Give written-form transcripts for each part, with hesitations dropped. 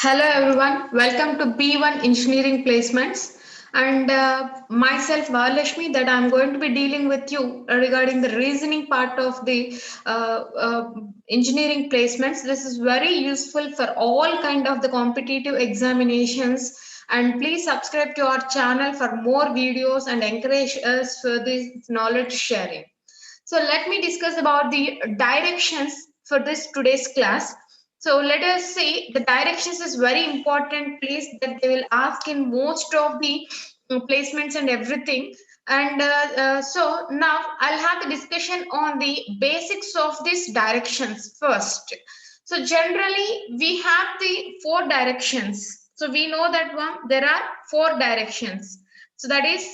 Hello everyone, welcome to B1 Engineering Placements and myself Mahalashmi that I'm going to be dealing with you regarding the reasoning part of the engineering placements. This is very useful for all kind of the competitive examinations, and please subscribe to our channel for more videos and encourage us for this knowledge sharing. So let me discuss about the directions for this today's class. So let us see, the directions is very important place that they will ask in most of the placements and everything. And so now I'll have the discussion on the basics of these directions first. So generally we have the four directions. So we know that one, there are four directions. So that is,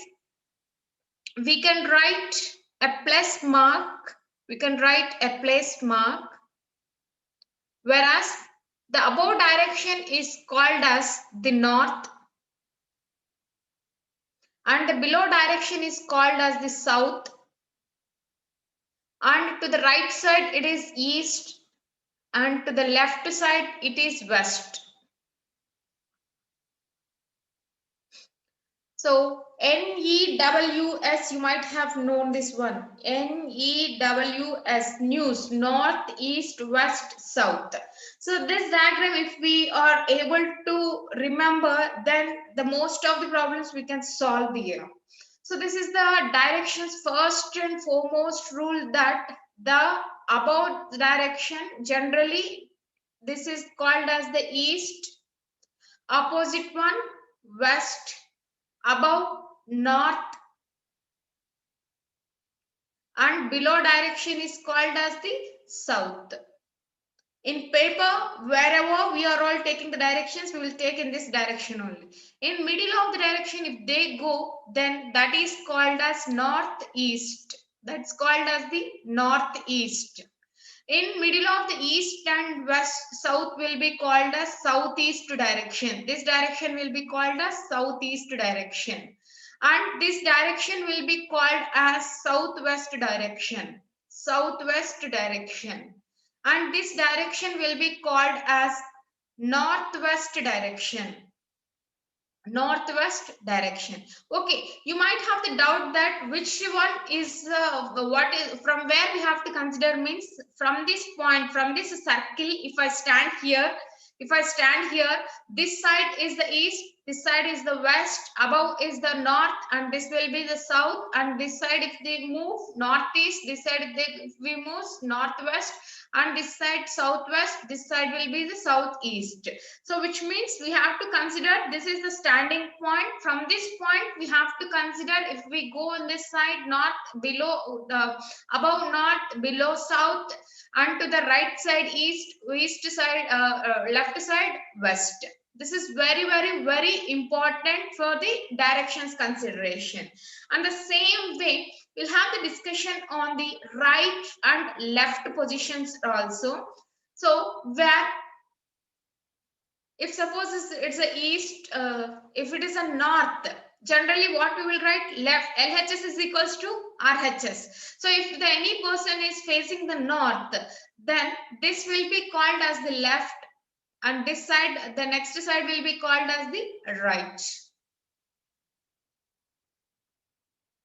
we can write a plus mark, we can write a place mark, whereas the above direction is called as the north and the below direction is called as the south, and to the right side it is east and to the left side it is west. So NEWS, you might have known this one. NEWS, news, north, east, west, south. So this diagram, if we are able to remember, then the most of the problems we can solve here. So this is the directions. First and foremost rule that the above direction, generally this is called as the east, opposite one west, above north, and below direction is called as the south. In paper, wherever we are all taking the directions, we will take in this direction only. In middle of the direction, if they go, then that is called as northeast. That's called as the northeast. In middle of the east and west, south will be called as southeast direction. This direction will be called as southeast direction. And this direction will be called as southwest direction. Southwest direction. And this direction will be called as northwest direction. Northwest direction. Okay, you might have the doubt that which one is what is from where we have to consider, means from this point, from this circle. If I stand here, this side is the east, this side is the west, above is the north, and this will be the south, and this side if they move northeast, this side if we move northwest, and this side southwest, this side will be the southeast. So which means we have to consider this is the standing point. From this point we have to consider, if we go on this side, north, below above north, below south, and to the right side east, side left side west. This is very important for the directions consideration. And the same way we'll have the discussion on the right and left positions also. So where if suppose it's a east, if it is a north, generally what we will write, left, LHS is equals to RHS. So if any person is facing the north, then this will be called as the left, and this side, the next side will be called as the right.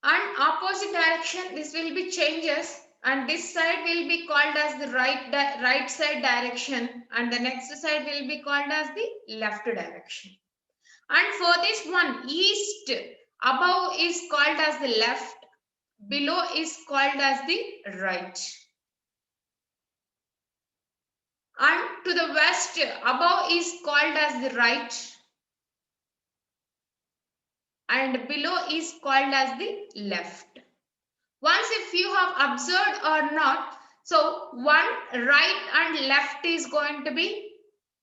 And opposite direction, this will be changes, and this side will be called as the right side direction, and the next side will be called as the left direction. And for this one, east, above is called as the left, below is called as the right. And to the west, above is called as the right, and below is called as the left. Once if you have observed or not, so one right and left is going to be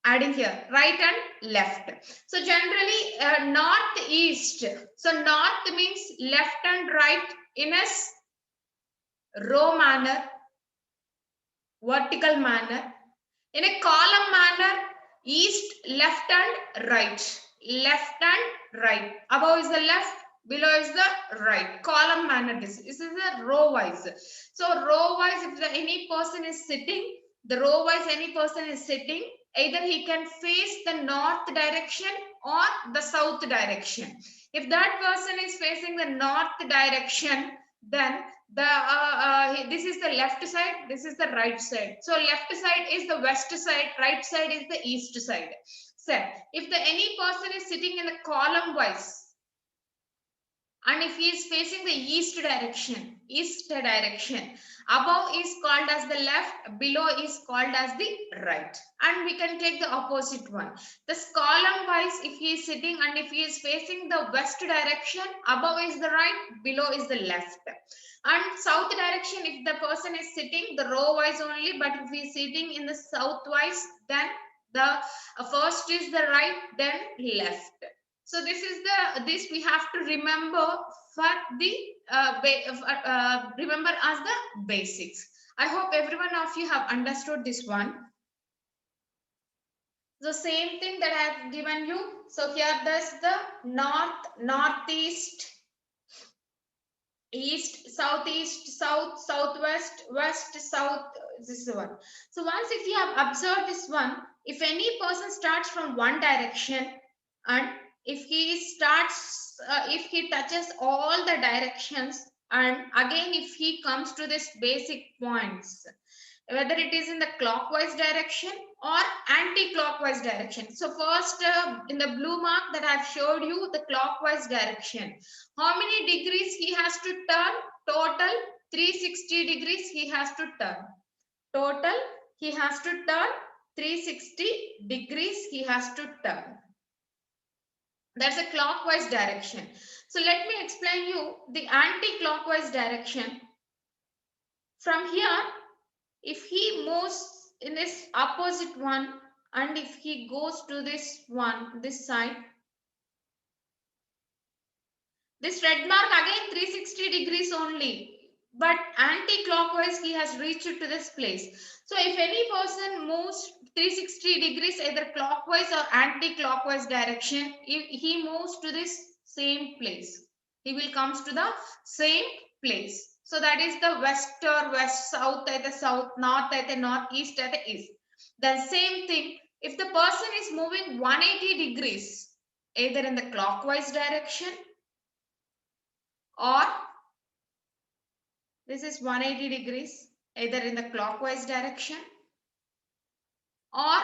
adding here, right and left. So generally north east, so north means left and right in a row manner, vertical manner. In a column manner, east, left and right, above is the left, below is the right. Column manner, this is a row wise. So row wise, if any person is sitting, the row wise any person is sitting, Either he can face the north direction or the south direction. If that person is facing the north direction, then this is the left side, this is the right side. So left side is the west side, right side is the east side. So if the any person is sitting in the column wise, and if he is facing the east direction, above is called as the left, below is called as the right. And we can take the opposite one. This column wise, if he is sitting and if he is facing the west direction, above is the right, below is the left. And south direction, if the person is sitting the row wise only, but if he is sitting in the south wise, then the first is the right, then left. So this is this we have to remember for the remember as the basics. I hope every one of you have understood this one. The same thing that I have given you. So here there's the north, northeast, east, southeast, south, southwest, west, south. This is the one. So once if you have observed this one, if any person starts from one direction and if he starts, if he touches all the directions, and again if he comes to this basic points, whether it is in the clockwise direction or anti-clockwise direction. So first in the blue mark that I've showed you, the clockwise direction. How many degrees he has to turn? Total 360 degrees he has to turn. Total he has to turn 360 degrees he has to turn. That's a clockwise direction. So let me explain you the anti-clockwise direction. From here, if he moves in this opposite one and if he goes to this one, this side, this red mark again 360 degrees only, but anti-clockwise he has reached to this place. So if any person moves 360 degrees either clockwise or anti-clockwise direction, if he moves to this same place, he will comes to the same place. So that is the west or west, south at the south, north at the north, east at the east. Then same thing, if the person is moving 180 degrees either in the clockwise direction or this is 180 degrees either in the clockwise direction, or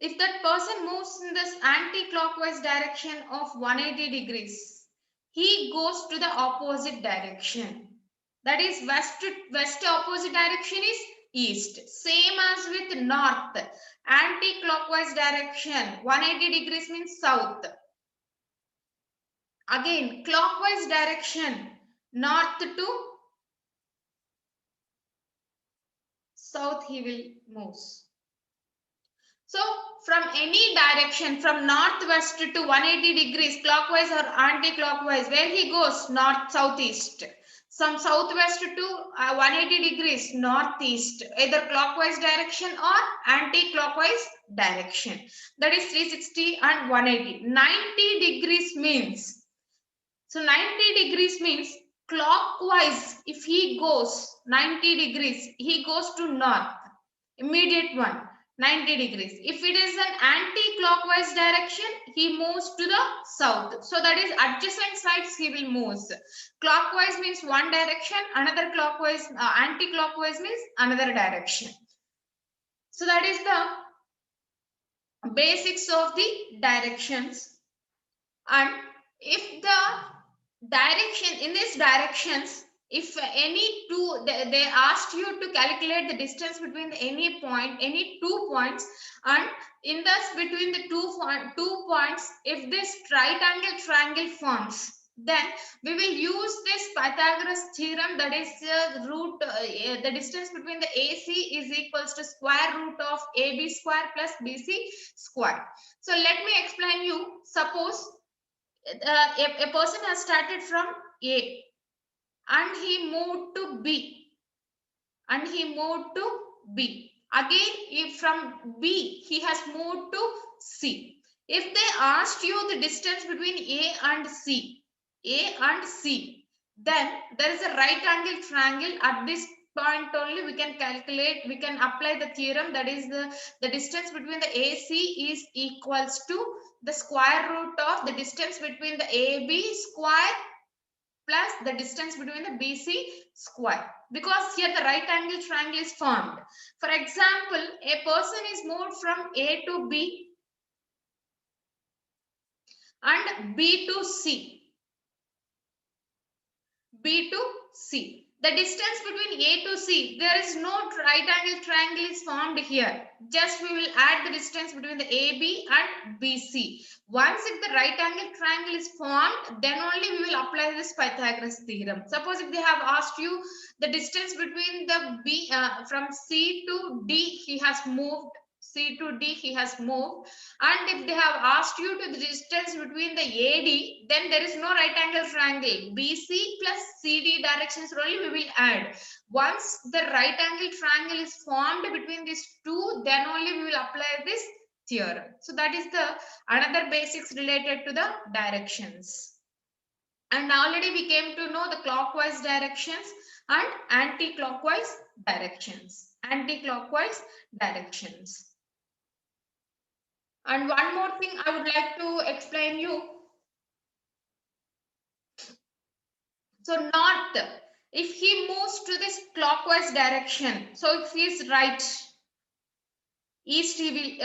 if that person moves in this anti-clockwise direction of 180 degrees, he goes to the opposite direction. That is west opposite direction is east. Same as with north. Anti-clockwise direction 180 degrees means south. Again clockwise direction north to south he will move. So from any direction from northwest to 180 degrees clockwise or anti-clockwise, where he goes? North, southeast. From southwest to 180 degrees northeast, either clockwise direction or anti-clockwise direction. That is 360 and 180. 90 degrees means, so 90 degrees means clockwise. If he goes 90 degrees, he goes to north, immediate one. 90 degrees. If it is an anti-clockwise direction, he moves to the south. So that is adjacent sides he will move. Clockwise means one direction, another clockwise, anti-clockwise means another direction. So that is the basics of the directions. And if the direction, in these directions, if any two, they asked you to calculate the distance between any point, any 2 points, and in this between the two points, if this right angle triangle forms, then we will use this Pythagoras theorem, that is the distance between the AC is equals to square root of AB square plus BC square. So let me explain you. Suppose a person has started from A and he moved to B, and he moved to B. Again, if from B he has moved to C. If they asked you the distance between A and C, then there is a right angle triangle at this point only we can calculate, we can apply the theorem, that is the distance between the AC is equals to the square root of the distance between the AB square plus the distance between the BC square, because here the right angle triangle is formed. For example, a person is moved from A to B and B to C. B to C. The distance between A to C, there is no right angle triangle is formed here. Just we will add the distance between the AB and BC. Once if the right angle triangle is formed, then only we will apply this Pythagoras theorem. Suppose if they have asked you the distance between the B from C to D, he has moved. C to D he has moved, and if they have asked you to the distance between the AD, then there is no right angle triangle. BC plus CD directions only we will add. Once the right angle triangle is formed between these two, then only we will apply this theorem. So that is the another basics related to the directions. And already we came to know the clockwise directions and anti-clockwise directions. Anti-clockwise directions. And one more thing I would like to explain you. So north, if he moves to this clockwise direction, so if he is right, east he will,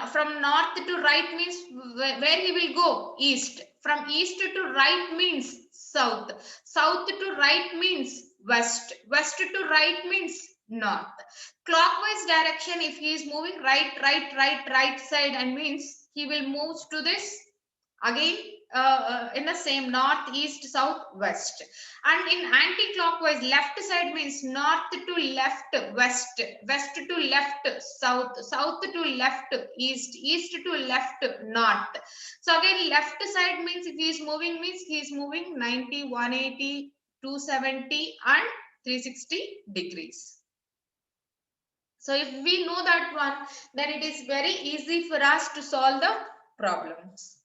from north to right means where he will go? East. From east to right means south. South to right means west. West to right means north. Clockwise direction, if he is moving right side, and means he will move to this again in the same north, east, south, west. And in anti-clockwise, left side means north to left, west, west to left, south, south to left, east, east to left, north. So again, left side means if he is moving means he is moving 90, 180, 270 and 360 degrees. So if we know that one, then it is very easy for us to solve the problems.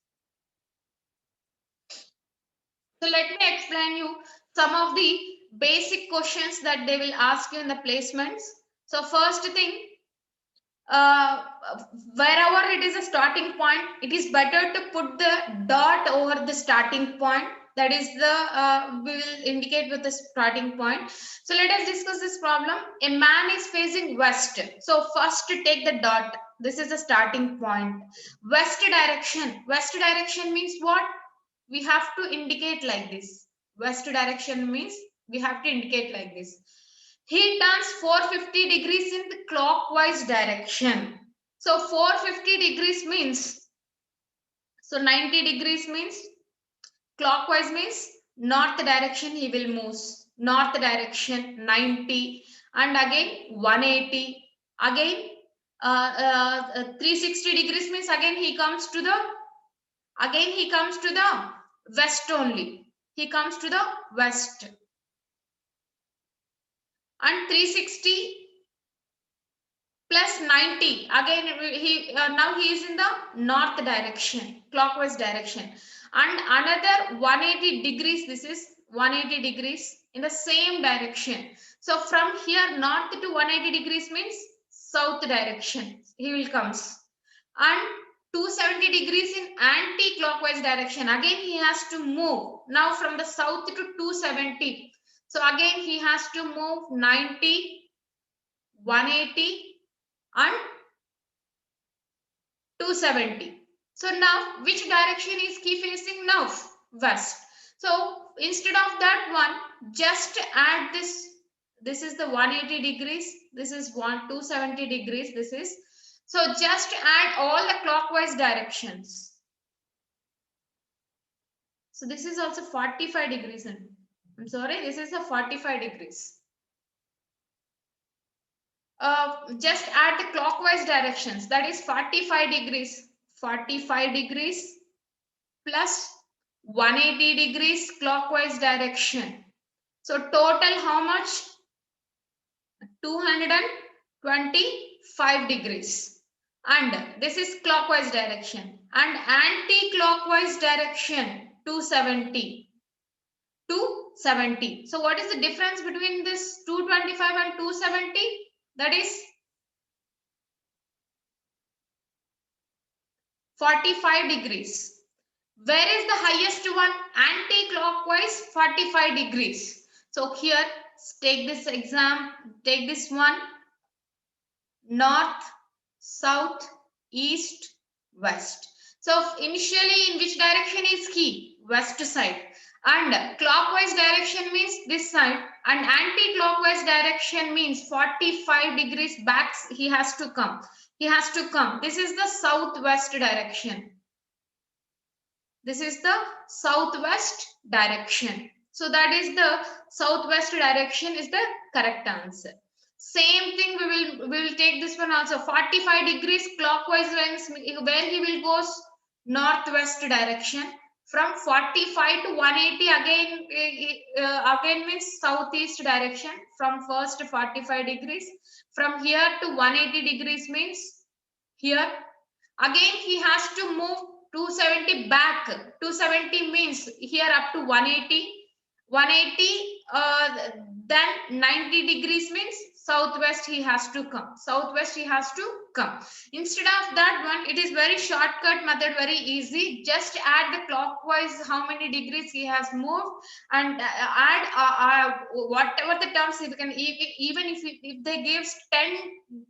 So let me explain you some of the basic questions that they will ask you in the placements. So first thing, wherever it is a starting point, it is better to put the dot over the starting point. That is the, we will indicate with the starting point. So let us discuss this problem. A man is facing west. So first to take the dot. This is the starting point. West direction means what? We have to indicate like this. West direction means we have to indicate like this. He turns 450 degrees in the clockwise direction. So 450 degrees means, so 90 degrees means, clockwise means north direction he will move. North direction 90, and again 180. Again 360 degrees means again he comes to the west only. He comes to the west. And 360 plus 90. Again, now he is in the north direction, clockwise direction. And another 180 degrees. This is 180 degrees in the same direction. So from here, north to 180 degrees means south direction. He will comes. And 270 degrees in anti-clockwise direction. Again, he has to move now from the south to 270. So again, he has to move 90, 180 and 270. So now, which direction is he facing now? West. So instead of that one, just add this. This is the 180 degrees. This is 270 degrees. This is. So just add all the clockwise directions. So this is also 45 degrees. I'm sorry, this is a 45 degrees. Just add the clockwise directions. That is 45 degrees. 45 degrees plus 180 degrees clockwise direction. So total how much? 225 degrees. And this is clockwise direction. And anti-clockwise direction 270. 270. So what is the difference between this 225 and 270? That is 45 degrees. Where is the highest one? Anti-clockwise 45 degrees. So here, take this one. North, south, east, west. So initially in which direction is he? West side. And clockwise direction means this side. And anti-clockwise direction means 45 degrees back he has to come. He has to come. This is the southwest direction. This is the southwest direction. So that is the southwest direction is the correct answer. Same thing we will take this one also. 45 degrees clockwise where he will go northwest direction. From 45 to 180 again means southeast direction. From first 45 degrees. From here to 180 degrees means here. Again he has to move 270 back. 270 means here up to 180. 180 then 90 degrees means southwest he has to come. Southwest he has to come. Instead of that one, it is very shortcut method, very easy. Just add the clockwise how many degrees he has moved and add whatever the terms you can, even if they give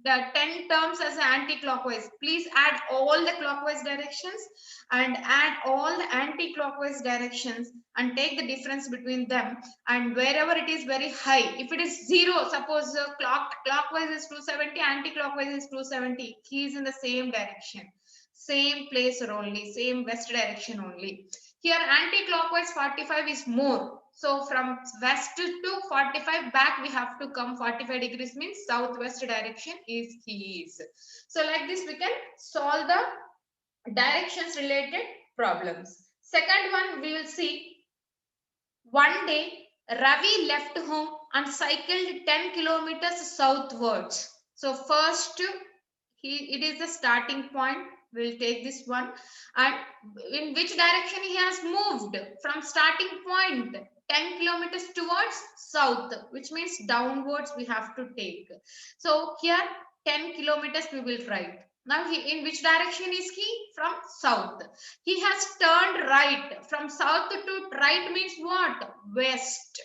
10 terms as anti-clockwise, please add all the clockwise directions and add all the anti-clockwise directions and take the difference between them, and wherever it is very high, if it is 0, suppose clockwise is 270, anti-clockwise is 270, he is in the same direction, same place only, same west direction only. Here anti-clockwise 45 is more, so from west to 45 back we have to come. 45 degrees means southwest direction is he is. So like this we can solve the directions related problems. Second one we will see. One day Ravi left home and cycled 10 kilometers southwards. So first it is the starting point. We'll take this one, and in which direction he has moved from starting point 10 kilometers towards south, which means downwards we have to take. So here 10 kilometers we will write. Now in which direction is he? From south. He has turned right. From south to right means what? West.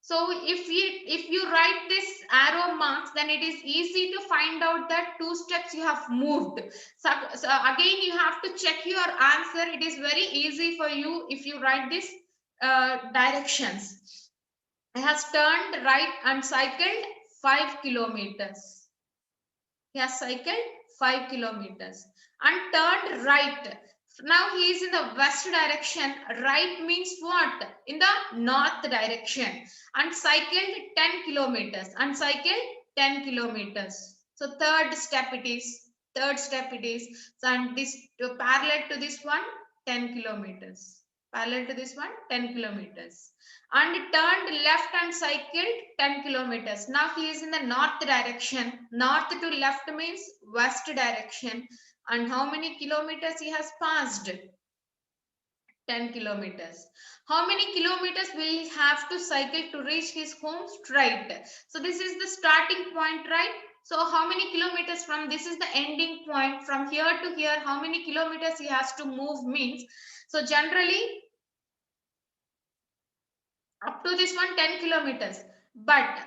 So if you write this arrow marks, then it is easy to find out that 2 steps you have moved. So again you have to check your answer. It is very easy for you if you write this directions. He has turned right and cycled 5 kilometers. He has cycled 5 kilometers and turned right. Now he is in the west direction. Right means what? In the north direction. And cycled 10 kilometers. And cycled 10 kilometers. So third step it is. So and this parallel to this one, 10 kilometers. Parallel to this one, 10 kilometers. And turned left and cycled 10 kilometers. Now he is in the north direction. North to left means west direction. And how many kilometers he has passed? 10 kilometers. How many kilometers will he have to cycle to reach his home? Straight. So this is the starting point, right? So how many kilometers from this is the ending point? From here to here, how many kilometers he has to move means? So generally, up to this one 10 kilometers. But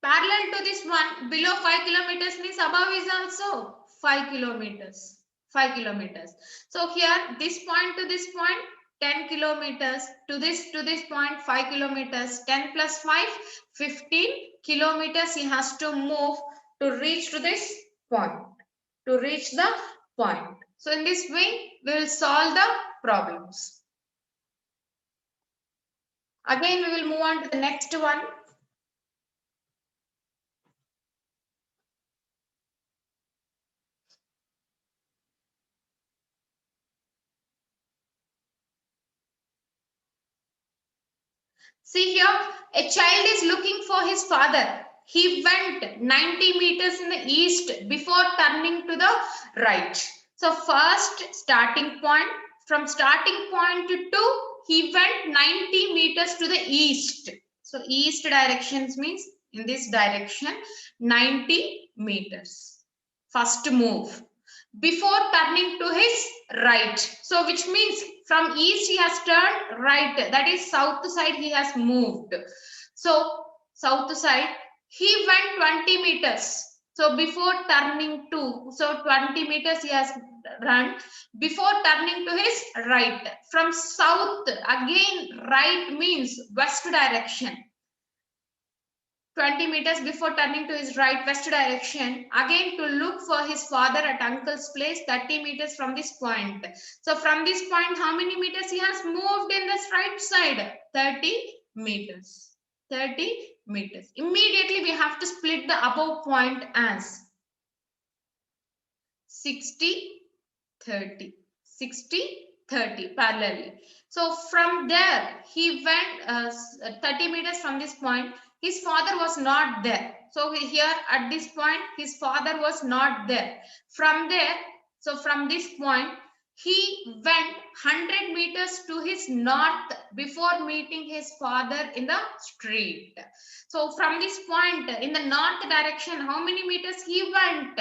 parallel to this one, below 5 kilometers means above is also 5 kilometers. 5 kilometers. So here, this point to this point, 10 kilometers. To this point, 5 kilometers. 10 plus 5, 15 kilometers he has to move to reach to this point. To reach the point. So in this way, we will solve the problems. Again, we will move on to the next one. See here, a child is looking for his father. He went 90 meters in the east before turning to the right. So first starting point from starting point to he went 90 meters to the east. So east directions means in this direction 90 meters. First move before turning to his right. So which means from east he has turned right. That is south side he has moved. So south side he went 20 meters. So before turning to, so 20 meters he has run before turning to his right. From south again right means west direction. 20 meters before turning to his right west direction again to look for his father at uncle's place 30 meters from this point. So from this point how many meters he has moved in this right side? 30 meters. 30 meters. Immediately we have to split the above point as 60 30 60 30 parallelly. So from there he went 30 meters from this point. His father was not there. So here at this point his father was not there. From there, so from this point he went 100 meters to his north before meeting his father in the street. So from this point in the north direction how many meters he went?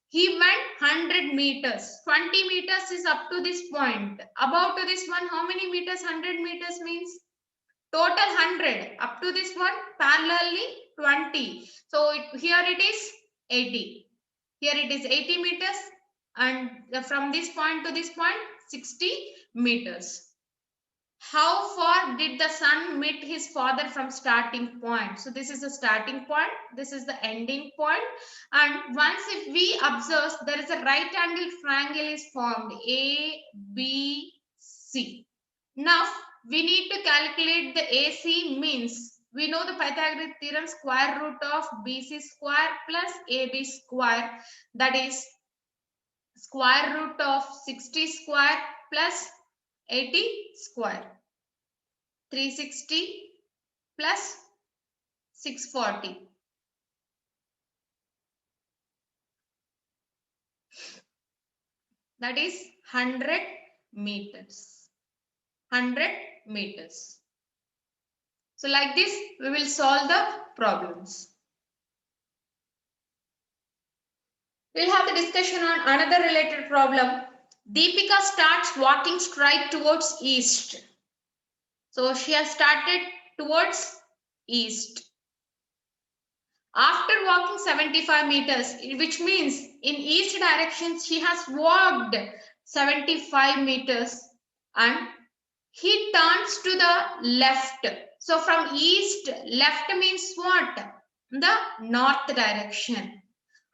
He went 100 meters. 20 meters is up to this point. About to this one, how many meters? 100 meters means total 100. Up to this one, parallelly 20. So here it is 80. Here it is 80 meters. And from this point to this point, 60 meters. How far did the son meet his father from starting point? So this is the starting point. This is the ending point. And once if we observe, there is a right angle triangle is formed. A, B, C. Now we need to calculate the AC means. We know the Pythagoras theorem square root of BC square plus AB square. That is square root of 60 square plus 80 square. 360 plus 640. That is 100 meters. 100 meters. So like this, we will solve the problems. We'll have the discussion on another related problem. Deepika starts walking straight towards east. So she has started towards east. After walking 75 meters, which means in east direction, she has walked 75 meters and he turns to the left. So from east, left means what? The north direction.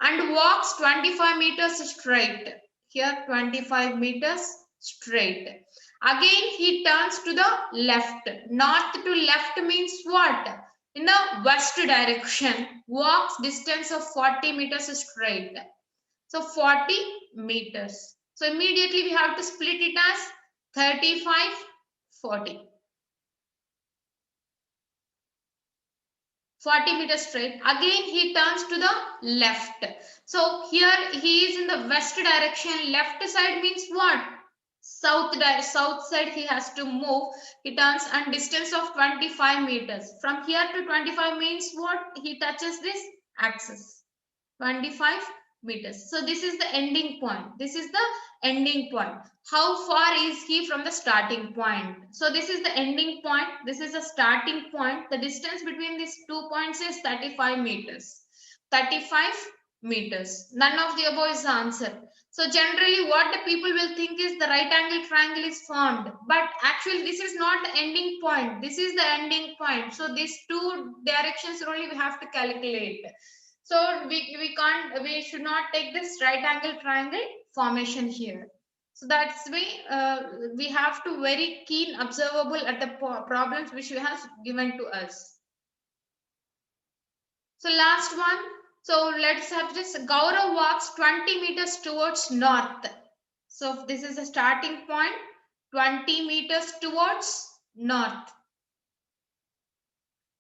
And walks 25 meters straight. Here 25 meters straight. Again he turns to the left. North to left means what? In the west direction. Walks distance of 40 meters straight. So 40 meters. So immediately we have to split it as 35, 40. 40 meters straight. Again he turns to the left. So here he is in the west direction. Left side means what? South side he has to move. He turns and distance of 25 meters. From here to 25 means what? He touches this axis. 25 meters. So this is the ending point. This is the ending point. How far is he from the starting point? So this is the ending point. This is the starting point. The distance between these 2 points is 35 meters. 35 meters. None of the above is the answer. So generally what the people will think is the right angle triangle is formed. But actually this is not the ending point. This is the ending point. So these two directions only we have to calculate. So we should not take this right angle triangle formation here. So that's why we have to very keen observable at the problems which we have given to us. So last one. So let's have this. Gaurav walks 20 meters towards north. So this is the starting point. 20 meters towards north.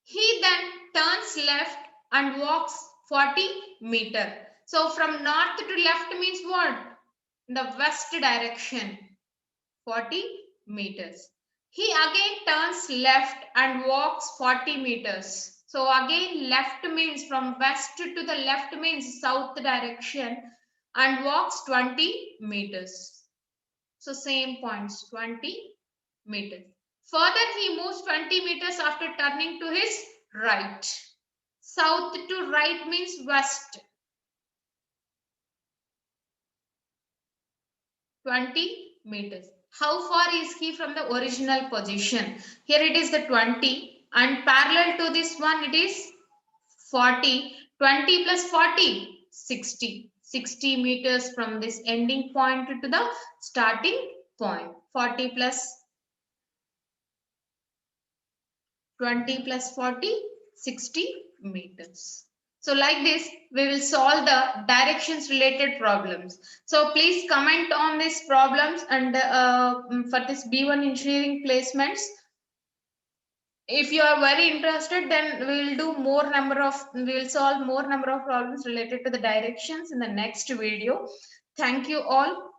He then turns left and walks 40 meters. So from north to left means what? The west direction. 40 meters. He again turns left and walks 40 meters. So again left means from west to the left means south direction and walks 20 meters. So same points 20 meters. Further he moves 20 meters after turning to his right. South to right means west. 20 meters. How far is he from the original position? Here it is the 20 and parallel to this one it is 40. 20 plus 40, 60. 60 meters from this ending point to the starting point. 40 plus 20 plus 40, 60 meters. So like this, we will solve the directions related problems. So please comment on these problems and for this B1 engineering placements. If you are very interested, then we will solve more number of problems related to the directions in the next video. Thank you all.